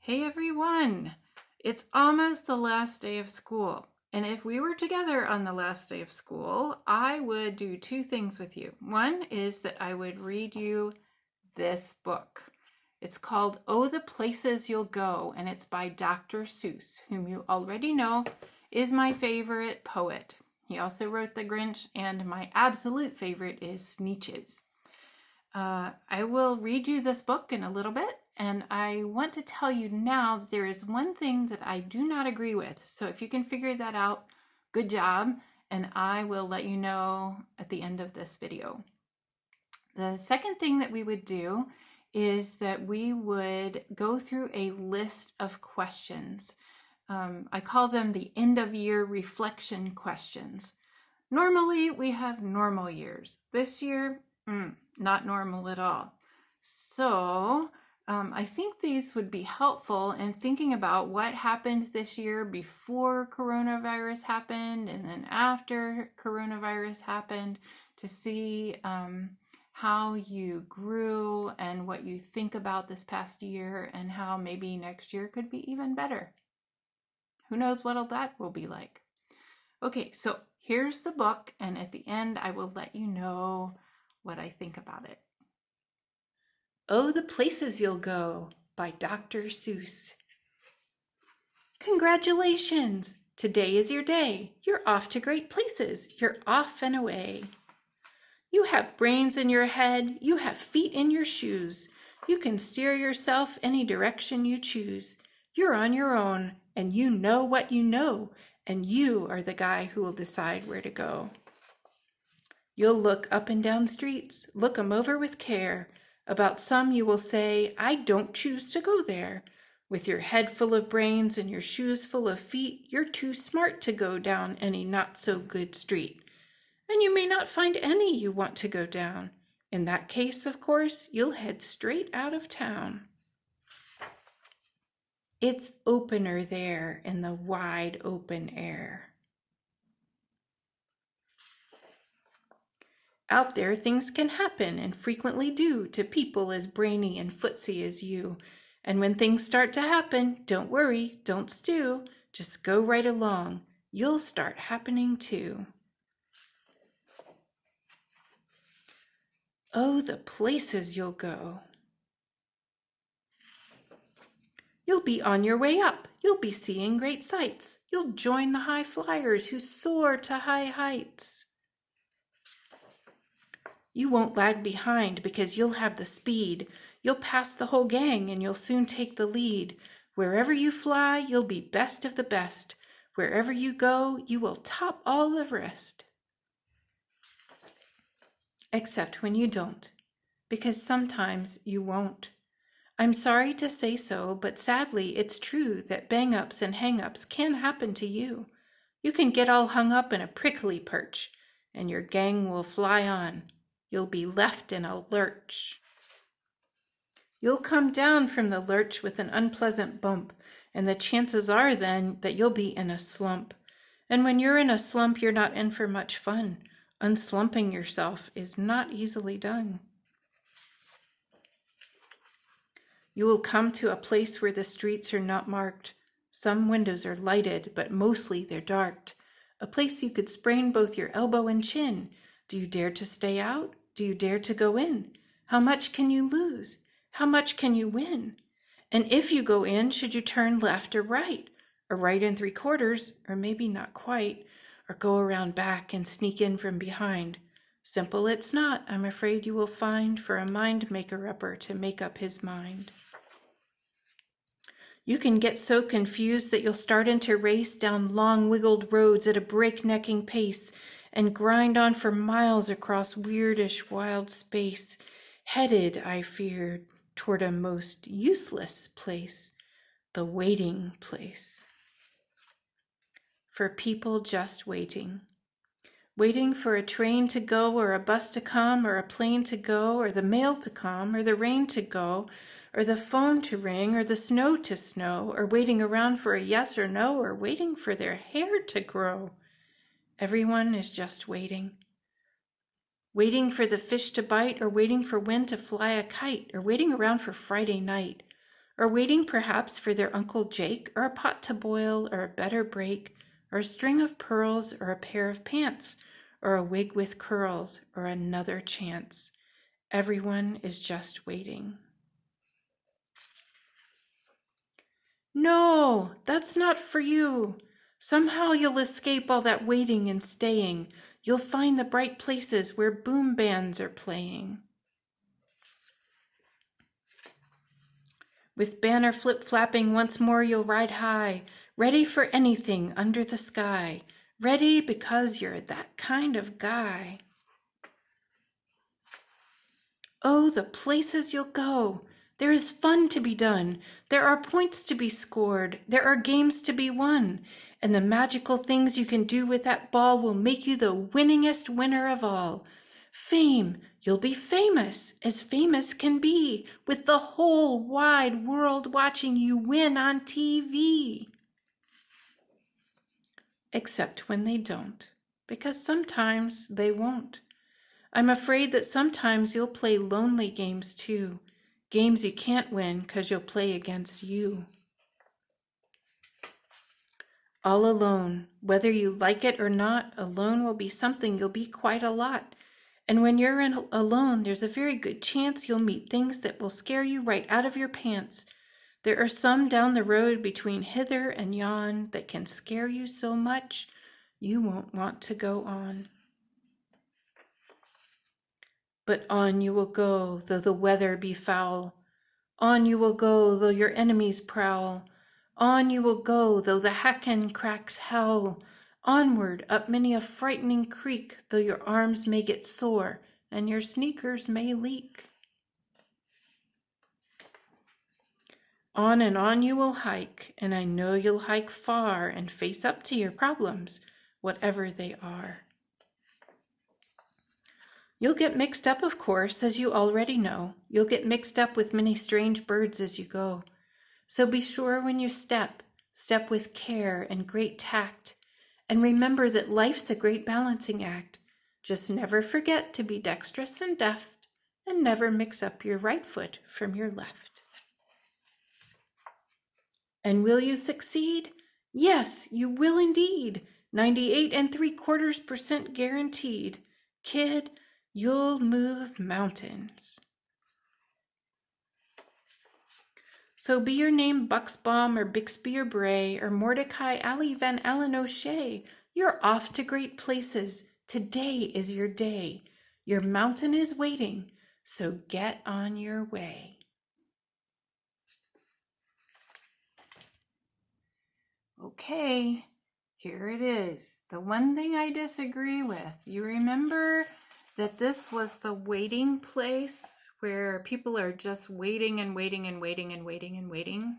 Hey everyone! It's almost the last day of school. And if we were together on the last day of school, I would do two things with you. One is that I would read you this book. It's called Oh, the Places You'll Go, and it's by Dr. Seuss, whom you already know is my favorite poet. He also wrote The Grinch, and my absolute favorite is Sneetches. I will read you this book in a little bit, and I want to tell you now that there is one thing that I do not agree with. So if you can figure that out, good job, and I will let you know at the end of this video. The second thing that we would do is that we would go through a list of questions. I call them the end of year reflection questions. Normally, we have normal years. This year, not normal at all. So I think these would be helpful in thinking about what happened this year before coronavirus happened and then after coronavirus happened to see how you grew and what you think about this past year and how maybe next year could be even better. Who knows what all that will be like. Okay, so here's the book, and at the end I will let you know what I think about it. Oh, the Places You'll Go by Dr. Seuss. Congratulations! Today is your day. You're off to great places. You're off and away. You have brains in your head. You have feet in your shoes. You can steer yourself any direction you choose. You're on your own, and you know what you know, and you are the guy who will decide where to go. You'll look up and down streets, look 'em over with care. About some you will say, I don't choose to go there. With your head full of brains and your shoes full of feet, you're too smart to go down any not-so-good street. And you may not find any you want to go down. In that case, of course, you'll head straight out of town. It's opener there in the wide open air. Out there things can happen and frequently do to people as brainy and footsy as you. And when things start to happen, don't worry, don't stew. Just go right along. You'll start happening too. Oh, the places you'll go. You'll be on your way up. You'll be seeing great sights. You'll join the high flyers who soar to high heights. You won't lag behind because you'll have the speed. You'll pass the whole gang and you'll soon take the lead. Wherever you fly, you'll be best of the best. Wherever you go, you will top all the rest. Except when you don't, because sometimes you won't. I'm sorry to say so, but sadly it's true that bang-ups and hang-ups can happen to you. You can get all hung up in a prickly perch, and your gang will fly on. You'll be left in a lurch. You'll come down from the lurch with an unpleasant bump, and the chances are then that you'll be in a slump. And when you're in a slump, you're not in for much fun. Unslumping yourself is not easily done. You will come to a place where the streets are not marked. Some windows are lighted, but mostly they're dark. A place you could sprain both your elbow and chin. Do you dare to stay out? Do you dare to go in? How much can you lose? How much can you win? And if you go in, should you turn left or right? Or right and 3/4, or maybe not quite, or go around back and sneak in from behind? Simple it's not, I'm afraid you will find, for a mind maker-upper to make up his mind. You can get so confused that you'll start into race down long wiggled roads at a breaknecking pace and grind on for miles across weirdish wild space, headed, I fear, toward a most useless place, the waiting place. For people just waiting. Waiting for a train to go, or a bus to come, or a plane to go, or the mail to come, or the rain to go, or the phone to ring, or the snow to snow, or waiting around for a yes or no, or waiting for their hair to grow. Everyone is just waiting. Waiting for the fish to bite, or waiting for when to fly a kite, or waiting around for Friday night, or waiting perhaps for their Uncle Jake, or a pot to boil, or a better break, or a string of pearls, or a pair of pants, or a wig with curls, or another chance. Everyone is just waiting. No, that's not for you. Somehow you'll escape all that waiting and staying. You'll find the bright places where boom bands are playing. With banner flip-flapping once more you'll ride high, ready for anything under the sky. Ready because you're that kind of guy. Oh, the places you'll go! There is fun to be done. There are points to be scored. There are games to be won. And the magical things you can do with that ball will make you the winningest winner of all. Fame, you'll be famous, as famous can be, with the whole wide world watching you win on TV. Except when they don't, because sometimes they won't. I'm afraid that sometimes you'll play lonely games too. Games you can't win because you'll play against you. All alone, whether you like it or not, alone will be something you'll be quite a lot. And when you're alone, there's a very good chance you'll meet things that will scare you right out of your pants. There are some down the road between hither and yon that can scare you so much you won't want to go on. But on you will go, though the weather be foul. On you will go, though your enemies prowl. On you will go, though the hacken cracks howl. Onward, up many a frightening creek, though your arms may get sore and your sneakers may leak. On and on you will hike, and I know you'll hike far and face up to your problems, whatever they are. You'll get mixed up, of course, as you already know. You'll get mixed up with many strange birds as you go. So be sure when you step with care and great tact, and remember that life's a great balancing act. Just never forget to be dexterous and deft, and never mix up your right foot from your left. And will you succeed? Yes, you will indeed. 98.75% guaranteed. Kid, you'll move mountains. So be your name Buxbaum or Bixby or Bray or Mordecai Ali Van Allen O'Shea. You're off to great places. Today is your day. Your mountain is waiting, so get on your way. Okay, here it is. The one thing I disagree with. You remember that this was the waiting place where people are just waiting and waiting and waiting and waiting and waiting.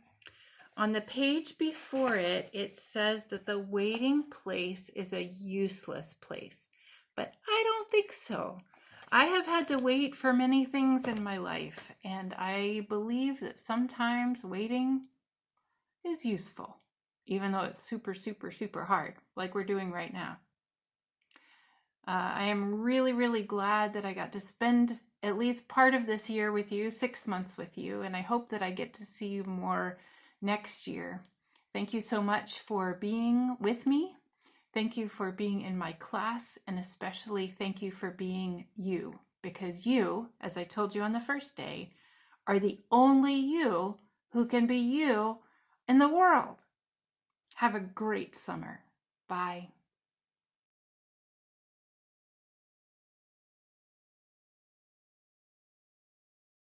On the page before it, it says that the waiting place is a useless place. But I don't think so. I have had to wait for many things in my life, and I believe that sometimes waiting is useful, even though it's super, super, super hard, like we're doing right now. I am really, really glad that I got to spend at least part of this year with you, 6 months with you, and I hope that I get to see you more next year. Thank you so much for being with me. Thank you for being in my class, and especially thank you for being you, because you, as I told you on the first day, are the only you who can be you in the world. Have a great summer. Bye.